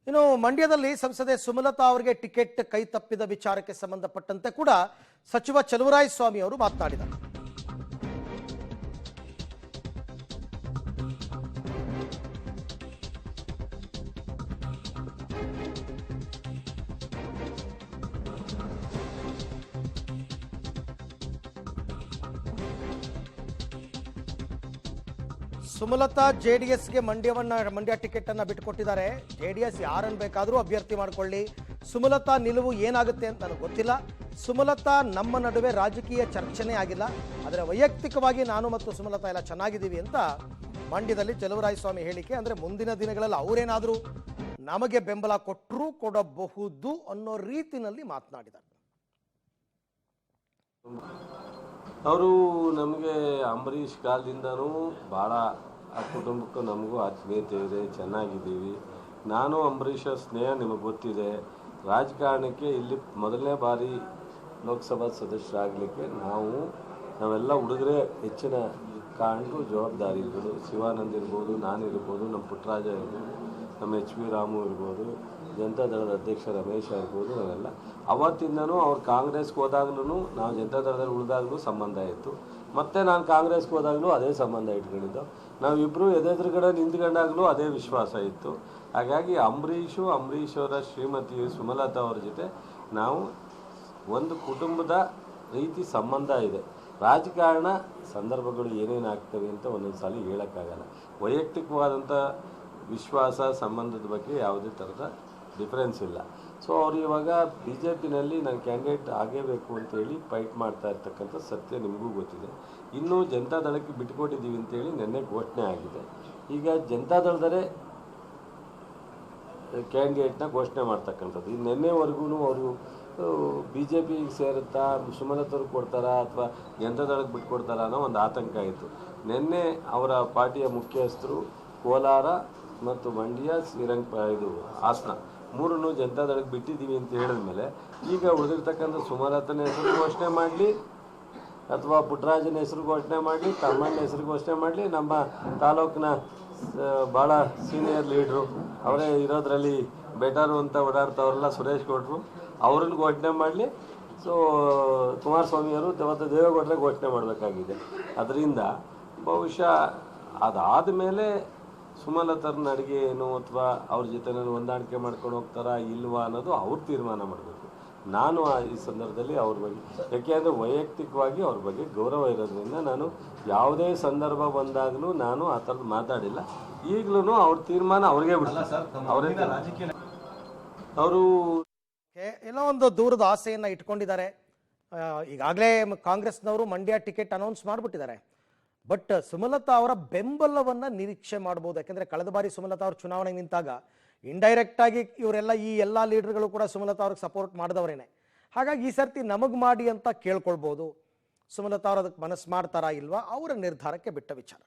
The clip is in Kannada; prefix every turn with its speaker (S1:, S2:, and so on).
S1: ಇನ್ನು ಮಂಡ್ಯದಲ್ಲಿ ಸಂಸದೆ ಸುಮಲತಾ ಅವರಿಗೆ ಟಿಕೆಟ್ ಕೈ ತಪ್ಪಿದ ವಿಚಾರಕ್ಕೆ ಸಂಬಂಧಪಟ್ಟಂತೆ ಕೂಡ ಸಚಿವ ಚಲುವರಾಯಸ್ವಾಮಿ ಅವರು ಮಾತನಾಡಿದರು. ಸುಮಲತಾ ಜೆಡಿಎಸ್ಗೆ ಮಂಡ್ಯ ಟಿಕೆಟ್ ಅನ್ನ ಬಿಟ್ಟುಕೊಟ್ಟಿದ್ದಾರೆ. ಜೆಡಿಎಸ್ ಯಾರನ್ನು ಬೇಕಾದರೂ ಅಭ್ಯರ್ಥಿ ಮಾಡಿಕೊಳ್ಳಿ, ಸುಮಲತಾ ನಿಲುವು ಏನಾಗುತ್ತೆ ಅಂತ ನನಗೆ ಗೊತ್ತಿಲ್ಲ. ಸುಮಲತಾ ನಮ್ಮ ನಡುವೆ ರಾಜಕೀಯ ಚರ್ಚೆನೇ ಆಗಿಲ್ಲ, ಆದರೆ ವೈಯಕ್ತಿಕವಾಗಿ ನಾನು ಮತ್ತು ಸುಮಲತಾ ಎಲ್ಲ ಚೆನ್ನಾಗಿದ್ದೀವಿ ಅಂತ ಮಂಡ್ಯದಲ್ಲಿ ಚಲುವರಾಯಸ್ವಾಮಿ ಹೇಳಿಕೆ. ಅಂದರೆ ಮುಂದಿನ ದಿನಗಳಲ್ಲಿ ಅವರೇನಾದರೂ ನಮಗೆ ಬೆಂಬಲ ಕೊಡಬಹುದು ಅನ್ನೋ ರೀತಿಯಲ್ಲಿ ಮಾತನಾಡಿದ್ದಾರೆ.
S2: ಅವರು ನಮಗೆ ಅಂಬರೀಷ್ ಕಾಲದಿಂದನೂ ಭಾಳ ಆ ಕುಟುಂಬಕ್ಕೂ ನಮಗೂ ಆತ್ಮೀಯತೆ ಇದೆ, ಚೆನ್ನಾಗಿದ್ದೀವಿ. ನಾನು ಅಂಬರೀಷ್ ಸ್ನೇಹ ನಿಮಗೆ ಗೊತ್ತಿದೆ. ರಾಜಕಾರಣಕ್ಕೆ ಇಲ್ಲಿ ಮೊದಲನೇ ಬಾರಿ ಲೋಕಸಭಾ ಸದಸ್ಯರಾಗಲಿಕ್ಕೆ ನಾವೆಲ್ಲ ಹುಡುಗರೇ ಹೆಚ್ಚಿನ ಕಾರಣಕ್ಕೂ ಜವಾಬ್ದಾರಿಗಳು. ಶಿವಾನಂದ್ ಇರ್ಬೋದು, ನಾನಿರ್ಬೋದು, ನಮ್ಮ ಪುಟ್ಟರಾಜ ಇರ್ಬೋದು, ನಮ್ಮ HV ರಾಮು ಇರ್ಬೋದು, ಜನತಾದಳದ ಅಧ್ಯಕ್ಷ ರಮೇಶ ಇರ್ಬೋದು, ನಾವೆಲ್ಲ ಅವತ್ತಿಂದನೂ ಅವ್ರು ಕಾಂಗ್ರೆಸ್ಗೆ ಹೋದಾಗ್ಲೂ ನಾವು ಜನತಾದಳದಲ್ಲಿ ಉಳಿದಾಗಲೂ ಸಂಬಂಧ ಇತ್ತು. ಮತ್ತು ನಾನು ಕಾಂಗ್ರೆಸ್ಗೆ ಹೋದಾಗಲೂ ಅದೇ ಸಂಬಂಧ ಇಟ್ಕೊಂಡಿದ್ದು. ನಾವಿಬ್ಬರು ಎದುರುಗಡೆ ನಿಂತ್ಕೊಂಡಾಗಲೂ ಅದೇ ವಿಶ್ವಾಸ ಇತ್ತು. ಹಾಗಾಗಿ ಅಂಬರೀಷ್ ಅವರ ಶ್ರೀಮತಿ ಸುಮಲತಾ ಅವ್ರ ಜೊತೆ ನಾವು ಒಂದು ಕುಟುಂಬದ ರೀತಿ ಸಂಬಂಧ ಇದೆ. ರಾಜಕಾರಣ ಸಂದರ್ಭಗಳು ಏನೇನಾಗ್ತವೆ ಅಂತ ಒಂದೊಂದು ಸಾರಿ ಹೇಳೋಕ್ಕಾಗಲ್ಲ. ವೈಯಕ್ತಿಕವಾದಂಥ ವಿಶ್ವಾಸ ಸಂಬಂಧದ ಬಗ್ಗೆ ಯಾವುದೇ ಥರದ ಡಿಫರೆನ್ಸ್ ಇಲ್ಲ. ಸೊ ಅವರು ಇವಾಗ BJPನಲ್ಲಿ ನಾನು ಕ್ಯಾಂಡಿಡೇಟ್ ಆಗೇಬೇಕು ಅಂತೇಳಿ ಫೈಟ್ ಮಾಡ್ತಾ ಇರ್ತಕ್ಕಂಥ ಸತ್ಯ ನಿಮಗೂ ಗೊತ್ತಿದೆ. ಇನ್ನೂ ಜನತಾದಳಕ್ಕೆ ಬಿಟ್ಟುಕೊಟ್ಟಿದ್ದೀವಿ ಅಂತೇಳಿ ನಿನ್ನೆ ಘೋಷಣೆ ಆಗಿದೆ. ಈಗ ಜನತಾದಳದಲ್ಲೇ ಕ್ಯಾಂಡಿಡೇಟ್ನ ಘೋಷಣೆ ಮಾಡ್ತಕ್ಕಂಥದ್ದು. ಈ ನಿನ್ನೆವರೆಗೂ ಅವರು BJPಗೆ ಸೇರುತ್ತಾ, ಸುಮಲತವ್ರಿಗೆ ಕೊಡ್ತಾರಾ ಅಥವಾ ಜನತಾದಳಕ್ಕೆ ಬಿಟ್ಕೊಡ್ತಾರಾ ಅನ್ನೋ ಒಂದು ಆತಂಕ ಇತ್ತು. ನಿನ್ನೆ ಅವರ ಪಾರ್ಟಿಯ ಮುಖ್ಯಸ್ಥರು ಕೋಲಾರ ಮತ್ತು ಮಂಡ್ಯ, ಹಾಸನ ಮೂರನ್ನು ಜನತಾದಳಕ್ಕೆ ಬಿಟ್ಟಿದ್ದೀವಿ ಅಂತ ಹೇಳಿದ್ಮೇಲೆ ಈಗ ಉಳಿದಿರ್ತಕ್ಕಂಥ ಸುಮಲತನ ಹೆಸರು ಘೋಷಣೆ ಮಾಡಲಿ ಅಥವಾ ಪುಟ್ಟರಾಜನ ಹೆಸರು ಘೋಷಣೆ ಮಾಡಲಿ, ತಮ್ಮಣ್ಣ ಹೆಸರು ಘೋಷಣೆ ಮಾಡಲಿ, ನಮ್ಮ ತಾಲೂಕಿನ ಭಾಳ ಸೀನಿಯರ್ ಲೀಡ್ರು ಅವರೇ ಇರೋದ್ರಲ್ಲಿ ಬೆಟರು ಅಂತ ಓಡಾಡ್ತವ್ರಲ್ಲ ಸುರೇಶ್ ಗೌಡ್ರು, ಅವ್ರನ್ನ ಘೋಷಣೆ ಮಾಡಲಿ. ಸೊ ಕುಮಾರಸ್ವಾಮಿಯವರು ಮತ್ತು ದೇವೇಗೌಡರೇ ಘೋಷಣೆ ಮಾಡಬೇಕಾಗಿದೆ. ಅದರಿಂದ ಬಹುಶಃ ಅದಾದ ಮೇಲೆ ಸುಮಲತರ ನಡಿಗೆ ಏನು ಅಥವಾ ಅವ್ರ ಜೊತೆ ನಾನು ಹೊಂದಾಣಿಕೆ ಮಾಡ್ಕೊಂಡು ಹೋಗ್ತಾರಾ ಇಲ್ವಾ ಅನ್ನೋದು ಅವ್ರು ತೀರ್ಮಾನ ಮಾಡಬೇಕು. ನಾನು ಈ ಸಂದರ್ಭದಲ್ಲಿ ಅವ್ರ ಬಗ್ಗೆ, ಯಾಕೆಂದರೆ ವೈಯಕ್ತಿಕವಾಗಿ ಅವ್ರ ಬಗ್ಗೆ ಗೌರವ ಇರೋದ್ರಿಂದ ನಾನು ಯಾವುದೇ ಸಂದರ್ಭ ಬಂದಾಗಲೂ ನಾನು ಆ ಥರದ್ದು ಮಾತಾಡಿಲ್ಲ. ಈಗಲೂ ಅವ್ರ ತೀರ್ಮಾನ ಅವ್ರಿಗೆ ಬಿಡಲ್ಲ. ಅವರೇ ಅವರು
S1: ಏನೋ ಒಂದು ದೂರದ ಆಸೆಯನ್ನು ಇಟ್ಕೊಂಡಿದ್ದಾರೆ. ಈಗಾಗಲೇ ಕಾಂಗ್ರೆಸ್ನವರು ಮಂಡ್ಯ ಟಿಕೆಟ್ ಅನೌನ್ಸ್ ಮಾಡಿಬಿಟ್ಟಿದ್ದಾರೆ. ಬಟ್ ಸುಮಲತಾ ಅವರ ಬೆಂಬಲವನ್ನು ನಿರೀಕ್ಷೆ ಮಾಡ್ಬೋದು. ಯಾಕೆಂದರೆ ಕಳೆದ ಬಾರಿ ಸುಮಲತಾ ಅವರು ಚುನಾವಣೆಗೆ ನಿಂತಾಗ ಇಂಡೈರೆಕ್ಟ್ ಆಗಿ ಇವರೆಲ್ಲ ಈ ಎಲ್ಲ ಲೀಡರ್ಗಳು ಕೂಡ ಸುಮಲತಾ ಅವ್ರಿಗೆ ಸಪೋರ್ಟ್ ಮಾಡಿದವರೇನೆ. ಹಾಗಾಗಿ ಈ ಸರ್ತಿ ನಮಗೆ ಮಾಡಿ ಅಂತ ಕೇಳ್ಕೊಳ್ಬೋದು. ಸುಮಲತಾ ಅವರು ಅದಕ್ಕೆ ಮನಸ್ಸು ಮಾಡ್ತಾರಾ ಇಲ್ವಾ ಅವರ ನಿರ್ಧಾರಕ್ಕೆ ಬಿಟ್ಟ ವಿಚಾರ.